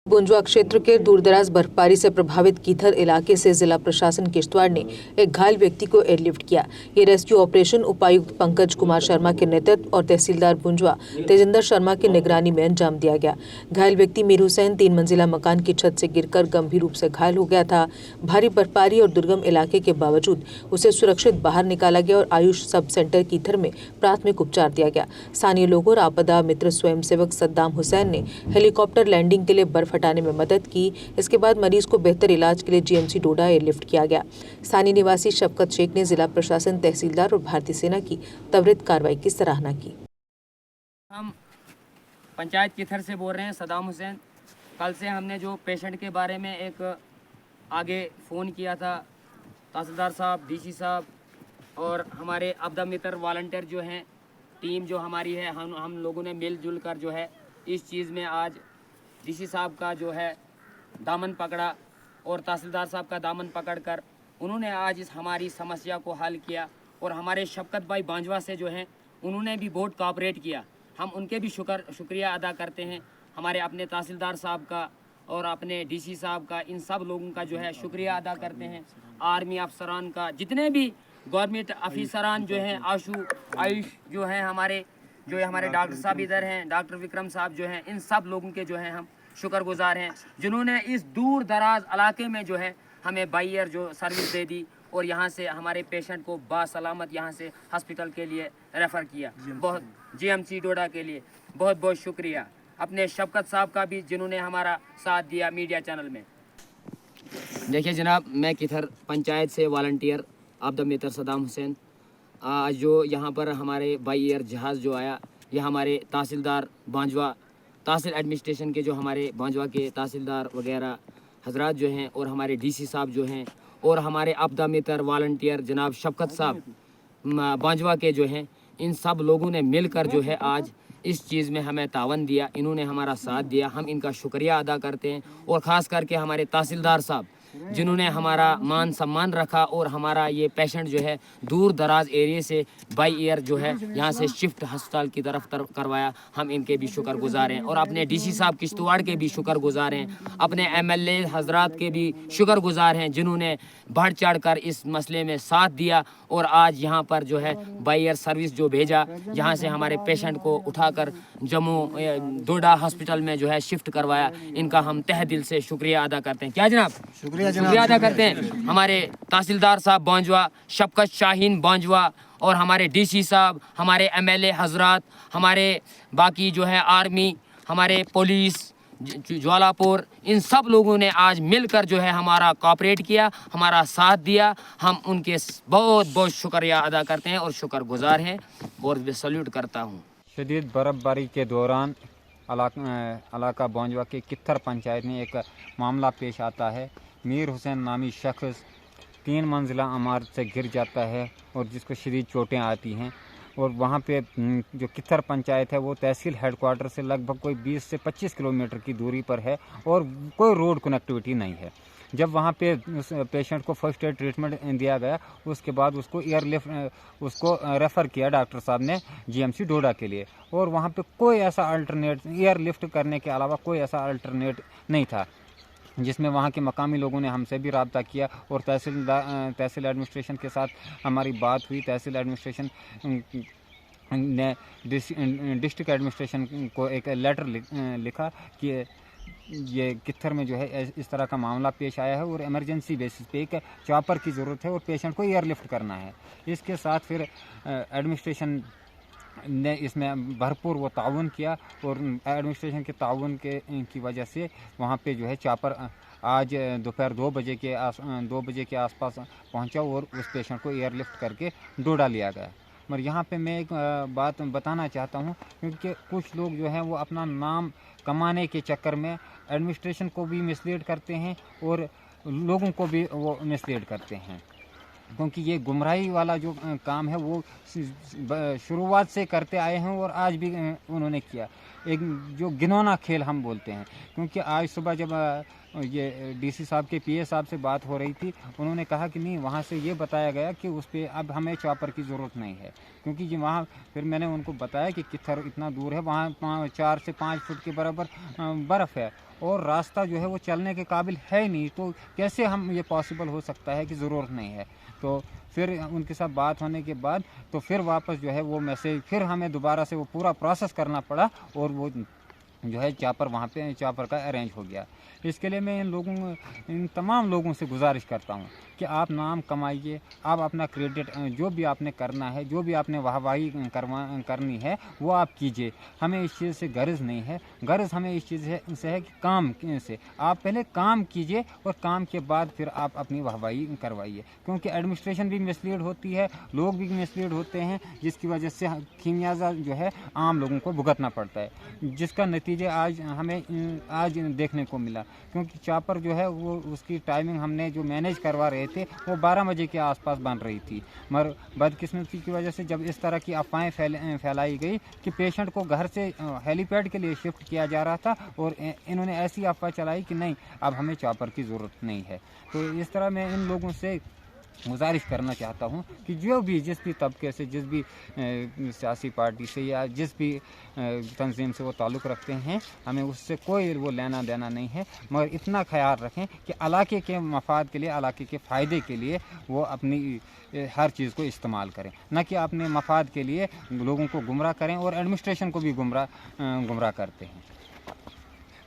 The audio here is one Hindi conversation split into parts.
बुंजवा क्षेत्र के दूरदराज बर्फबारी से प्रभावित कीथर इलाके से जिला प्रशासन किश्तवाड़ ने एक घायल व्यक्ति को एयरलिफ्ट किया। ये रेस्क्यू ऑपरेशन उपायुक्त पंकज कुमार शर्मा के नेतृत्व और तहसीलदार बुंजवा तेजिंदर शर्मा की निगरानी में अंजाम दिया गया। घायल व्यक्ति मीर हुसैन 3 मंजिला मकान की छत से गिरकर गंभीर रूप से घायल हो गया था। भारी बर्फबारी और दुर्गम इलाके के बावजूद उसे सुरक्षित बाहर निकाला गया और आयुष सब सेंटर कीथर में प्राथमिक उपचार दिया गया। स्थानीय लोगों और आपदा मित्र स्वयंसेवक सद्दाम हुसैन ने हेलीकॉप्टर लैंडिंग के लिए बर्फ हटाने में मदद की। इसके बाद मरीज को बेहतर इलाज के लिए जीएमसी डोडा एयरलिफ्ट किया गया। स्थानीय निवासी शफकत शेख ने जिला प्रशासन, तहसीलदार और भारतीय सेना की त्वरित कार्रवाई की सराहना की। हम पंचायत कीथर से बोल रहे हैं, सद्दाम हुसैन। कल से हमने जो पेशेंट के बारे में एक आगे फ़ोन किया था, तहसीलदार साहब, डीसी साहब और हमारे आपदा मित्र वॉलंटियर जो हैं, टीम जो हमारी है, हम लोगों ने मिलजुल कर जो है इस चीज़ में आज डीसी साहब का जो है दामन पकड़ा और तहसीलदार साहब का दामन पकड़कर उन्होंने आज इस हमारी समस्या को हल किया। और हमारे शफकत भाई बांजवा से जो हैं उन्होंने भी बहुत कोऑपरेट किया। हम उनके भी शुक्रिया अदा करते हैं। हमारे अपने तहसीलदार साहब का और अपने डीसी साहब का, इन सब लोगों का जो है शुक्रिया अदा करते हैं। आर्मी अफसरान का, जितने भी गवर्नमेंट अफसरान जो हैं, आयुष जो हैं, हमारे डॉक्टर साहब इधर हैं, डॉक्टर विक्रम साहब जो हैं, इन सब लोगों के जो हैं हम शुक्रगुजार हैं, जिन्होंने इस दूर दराज इलाके में जो है हमें बाई एयर जो सर्विस दे दी और यहाँ से हमारे पेशेंट को बासलामत यहाँ से हॉस्पिटल के लिए रेफ़र किया। बहुत जीएमसी डोडा के लिए बहुत बहुत शुक्रिया। अपने शफकत साहब का भी, जिन्होंने हमारा साथ दिया मीडिया चैनल में। देखिए जनाब, मैं कीथर पंचायत से वॉलंटियर आपदा मित्र सद्दाम हुसैन। आज जो यहाँ पर हमारे बाई एयर जहाज़ जो आया, यह हमारे तहसीलदार बांजवा, तहसील एडमिनिस्ट्रेशन के जो हमारे बांजवा के तहसीलदार वगैरह हजरात जो हैं और हमारे डीसी साहब जो हैं और हमारे आपदा मित्र वॉलंटियर जनाब शफकत साहब बांजवा के जो हैं, इन सब लोगों ने मिलकर जो है आज इस चीज़ में हमें तावन दिया। इन्होंने हमारा साथ दिया, हम इनका शुक्रिया अदा करते हैं। और ख़ास करके हमारे तहसीलदार साहब, जिन्होंने हमारा मान सम्मान रखा और हमारा ये पेशेंट जो है दूर दराज एरिया से बाई एयर जो है यहाँ से शिफ्ट अस्पताल की तरफ करवाया, हम इनके भी शुक्रगुजार हैं। और अपने डीसी साहब किश्तवाड़ के भी शुक्रगुजार हैं, अपने एमएलए हजरात के भी शुक्रगुजार हैं, जिन्होंने बढ़ चढ़ कर इस मसले में साथ दिया और आज यहाँ पर जो है बाई एयर सर्विस जो भेजा, यहाँ से हमारे पेशेंट को उठाकर जम्मू डोडा हॉस्पिटल में जो है शिफ्ट करवाया। इनका हम तहे दिल से शुक्रिया अदा करते हैं। क्या जनाब? शुक्रिया अदा करते हैं। हमारे तहसीलदार साहब बांजवा, शफकत शाहीन बांजवा और हमारे डीसी साहब, हमारे एमएलए हजरात, हमारे बाकी जो है आर्मी, हमारे पुलिस ज्वालापुर, इन सब लोगों ने आज मिलकर जो है हमारा कोऑपरेट किया, हमारा साथ दिया। हम उनके बहुत बहुत शुक्रिया अदा करते हैं और शुक्रगुजार हैं और सल्यूट करता हूँ। शदीद बर्फबारी के दौरान इलाका बांजवा के कीथर पंचायत में एक मामला पेश आता है। मीर हुसैन नामी शख्स 3 मंजिला इमारत से गिर जाता है और जिसको शदीद चोटें आती हैं। और वहाँ पे जो कीथर पंचायत है वो तहसील हेडक्वार्टर से लगभग कोई 20 से 25 किलोमीटर की दूरी पर है और कोई रोड कनेक्टिविटी नहीं है। जब वहाँ पे उस पेशेंट को फर्स्ट एड ट्रीटमेंट दिया गया, उसके बाद उसको उसको रेफ़र किया डॉक्टर साहब ने जीएमसी डोडा के लिए। और वहाँ पे कोई ऐसा अल्टरनेट, एयरलिफ्ट करने के अलावा कोई ऐसा अल्टरनेट नहीं था, जिसमें वहाँ के मकामी लोगों ने हमसे भी रब्ता किया और तहसील एडमिनिस्ट्रेशन के साथ हमारी बात हुई। तहसील एडमिनिस्ट्रेशन ने डिस्ट्रिक्ट एडमिनिस्ट्रेशन को एक लेटर लिखा कि ये कीथर में जो है इस तरह का मामला पेश आया है और इमरजेंसी बेसिस पे एक चॉपर की ज़रूरत है और पेशेंट को एयरलिफ्ट करना है। इसके साथ फिर एडमिनिस्ट्रेशन ने इसमें भरपूर वो ताउन किया और एडमिनिस्ट्रेशन के ताउन की वजह से वहाँ पे जो है चॉपर आज दोपहर 2 बजे के आसपास पहुँचा और उस पेशेंट को एयरलिफ्ट करके डोडा लिया गया। मगर यहाँ पे मैं एक बात बताना चाहता हूँ, क्योंकि कुछ लोग जो हैं वो अपना नाम कमाने के चक्कर में एडमिनिस्ट्रेशन को भी मिसलीड करते हैं और लोगों को भी वो मिसलीड करते हैं, क्योंकि ये गुमराही वाला जो काम है वो शुरुआत से करते आए हैं और आज भी उन्होंने किया। एक जो घिनौना खेल हम बोलते हैं, क्योंकि आज सुबह जब ये डीसी साहब के पीए साहब से बात हो रही थी, उन्होंने कहा कि नहीं, वहाँ से ये बताया गया कि उस पर अब हमें चॉपर की ज़रूरत नहीं है, क्योंकि जी वहाँ फिर मैंने उनको बताया कि कीथर इतना दूर है, वहाँ 4 से 5 फुट के बराबर बर्फ़ है और रास्ता जो है वो चलने के काबिल है ही नहीं, तो कैसे हम ये पॉसिबल हो सकता है कि ज़रूरत नहीं है। तो फिर उनके साथ बात होने के बाद तो फिर वापस जो है वो मैसेज फिर हमें दोबारा से वो पूरा प्रोसेस करना पड़ा और वो जो है चापर वहाँ पे चापर का अरेंज हो गया। इसके लिए मैं इन तमाम लोगों से गुजारिश करता हूँ कि आप नाम कमाइए, आप अपना क्रेडिट जो भी आपने करना है, जो भी आपने वाहवाही करनी है वो आप कीजिए। हमें इस चीज़ से गर्ज नहीं है, गर्ज हमें इस चीज़ से है कि काम से आप पहले काम कीजिए और काम के बाद फिर आप अपनी वाहवाही करवाइए, क्योंकि एडमिनिस्ट्रेशन भी मिसलीड होती है, लोग भी मिसलीड होते हैं, जिसकी वजह से खमियाजा जो है आम लोगों को भुगतना पड़ता है, जिसका नतीजे आज हमें आज देखने को मिला। क्योंकि चापर जो है वो उसकी टाइमिंग हमने जो मैनेज करवा रहे थे वो 12 बजे के आसपास बन रही थी, मगर बदकिस्मती की वजह से जब इस तरह की अफवाहें फैलाई गई कि पेशेंट को घर से हेलीपैड के लिए शिफ्ट किया जा रहा था और इन्होंने ऐसी अफवाह चलाई कि नहीं अब हमें चापर की ज़रूरत नहीं है। तो इस तरह मैं इन लोगों से गुजारिश करना चाहता हूं कि जो भी जिस भी तबके से, जिस भी सियासी पार्टी से या जिस भी तंजीम से वो ताल्लुक़ रखते हैं, हमें उससे कोई वो लेना देना नहीं है, मगर इतना ख्याल रखें कि इलाके के मफाद के लिए, इलाके के फ़ायदे के लिए वो अपनी हर चीज़ को इस्तेमाल करें, न कि अपने मफाद के लिए लोगों को गुमराह करें और एडमिनिस्ट्रेशन को भी गुमराह करते हैं।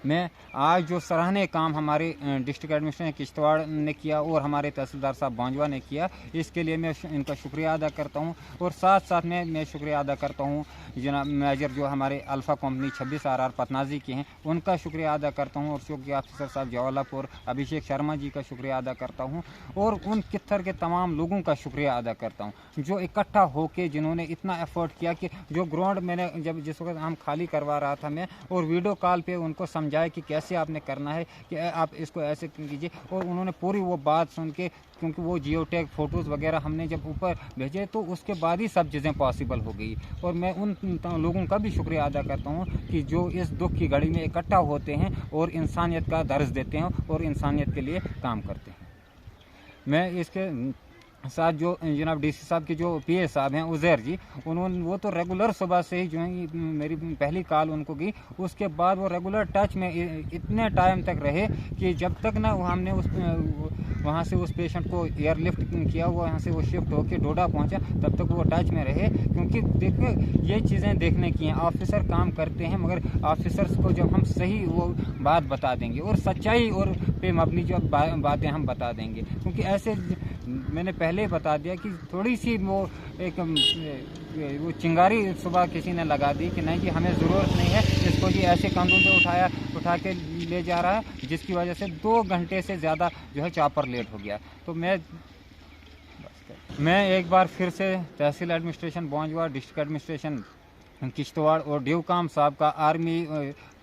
मैं आज जो सराहनीय काम हमारे डिस्ट्रिक्ट एडमिनिस्ट्रेशन किश्तवाड़ ने किया और हमारे तहसीलदार साहब बांजवा ने किया, इसके लिए मैं इनका शुक्रिया अदा करता हूं। और साथ साथ में मैं शुक्रिया अदा करता हूं जनाब मेजर जो हमारे अल्फ़ा कंपनी 26 RR पतनाजी के हैं, उनका शुक्रिया अदा करता हूं, और चौकी ऑफिसर साहब जवालापुर अभिषेक शर्मा जी का शुक्रिया अदा करता हूँ, और उन कित्थर के तमाम लोगों का शुक्रिया अदा करता हूँ जो इकट्ठा होकर जिन्होंने इतना एफर्ट किया कि जो ग्राउंड मैंने जिस वक्त हम खाली करवा रहा था मैं, और वीडियो कॉल पे उनको समझाया कि कैसे आपने करना है, कि आप इसको ऐसे कीजिए, और उन्होंने पूरी वो बात सुन के, क्योंकि वो जियो टैग फ़ोटोज़ वगैरह हमने जब ऊपर भेजे तो उसके बाद ही सब चीज़ें पॉसिबल हो गई। और मैं उन लोगों का भी शुक्रिया अदा करता हूँ कि जो इस दुख की घड़ी में इकट्ठा होते हैं और इंसानियत का दर्ज देते हैं और इंसानियत के लिए काम करते हैं। मैं इसके साथ जो जनाब डीसी साहब के जो पीए साहब हैं उज़ैर जी, वो तो रेगुलर सुबह से ही जो है मेरी पहली कॉल उनको की, उसके बाद वो रेगुलर टच में इतने टाइम तक रहे कि जब तक ना हमने वहाँ से उस पेशेंट को एयरलिफ्ट किया, वो यहाँ से वो शिफ्ट होकर डोडा पहुँचा, तब तक वो टच में रहे। क्योंकि देखिए ये चीज़ें देखने की हैं, ऑफिसर काम करते हैं, मगर ऑफिसर्स को जब हम सही वो बात बता देंगे और सच्चाई और पे मबनी जो बातें हम बता देंगे, क्योंकि ऐसे मैंने पहले ही बता दिया कि थोड़ी सी वो चिंगारी सुबह किसी ने लगा दी कि नहीं जी हमें ज़रूरत नहीं है, इसको जी ऐसे कंधों पे उठा के ले जा रहा है, जिसकी वजह से 2 घंटे से ज़्यादा जो है चापर लेट हो गया। तो मैं एक बार फिर से तहसील एडमिनिस्ट्रेशन बांजवा, डिस्ट्रिक्ट एडमिनिस्ट्रेशन किश्तवाड़ और ड्यूकाम साहब का, आर्मी,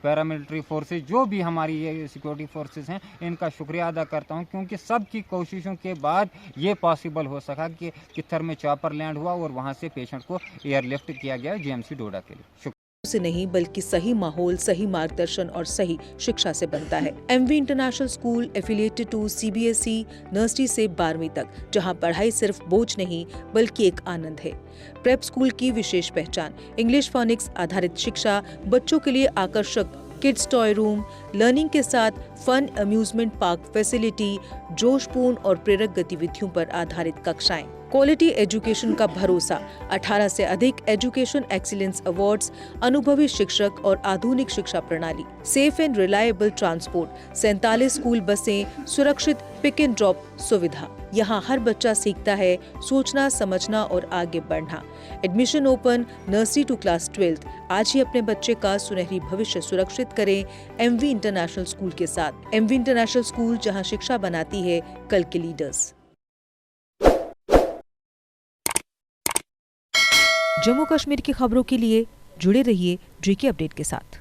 पैरामिलिट्री फोर्सेस, जो भी हमारी ये सिक्योरिटी फोर्सेस हैं, इनका शुक्रिया अदा करता हूं, क्योंकि सबकी कोशिशों के बाद ये पॉसिबल हो सका कि कित्थर में चापर लैंड हुआ और वहां से पेशेंट को एयरलिफ्ट किया गया जीएमसी डोडा के लिए। से नहीं बल्कि सही माहौल, सही मार्गदर्शन और सही शिक्षा से बनता है। MV international school affiliated to CBSE nursery से 12वीं तक, जहां पढ़ाई सिर्फ बोझ नहीं बल्कि एक आनंद है। प्रेप स्कूल की विशेष पहचान इंग्लिश फोनिक्स आधारित शिक्षा, बच्चों के लिए आकर्षक किड्स टॉय रूम, लर्निंग के साथ फन अम्यूजमेंट पार्क फैसिलिटी, जोशपूर्ण और प्रेरक गतिविधियों पर आधारित कक्षाएं, क्वालिटी एजुकेशन का भरोसा, 18 से अधिक एजुकेशन एक्सीलेंस अवार्ड्स, अनुभवी शिक्षक और आधुनिक शिक्षा प्रणाली, safe and reliable transport, 47 school बसें, सुरक्षित पिक एंड ड्रॉप सुविधा। यहाँ हर बच्चा सीखता है सोचना, समझना और आगे बढ़ना। Admission open nursery to class 12। आज ही अपने बच्चे का सुनहरी भविष्य सुरक्षित करें एमवी इंटरनेशनल स्कूल के साथ। एमवी इंटरनेशनल स्कूल, जहाँ शिक्षा बनाती है कल के लीडर्स। जम्मू कश्मीर की खबरों के लिए जुड़े रहिए जीके अपडेट के साथ।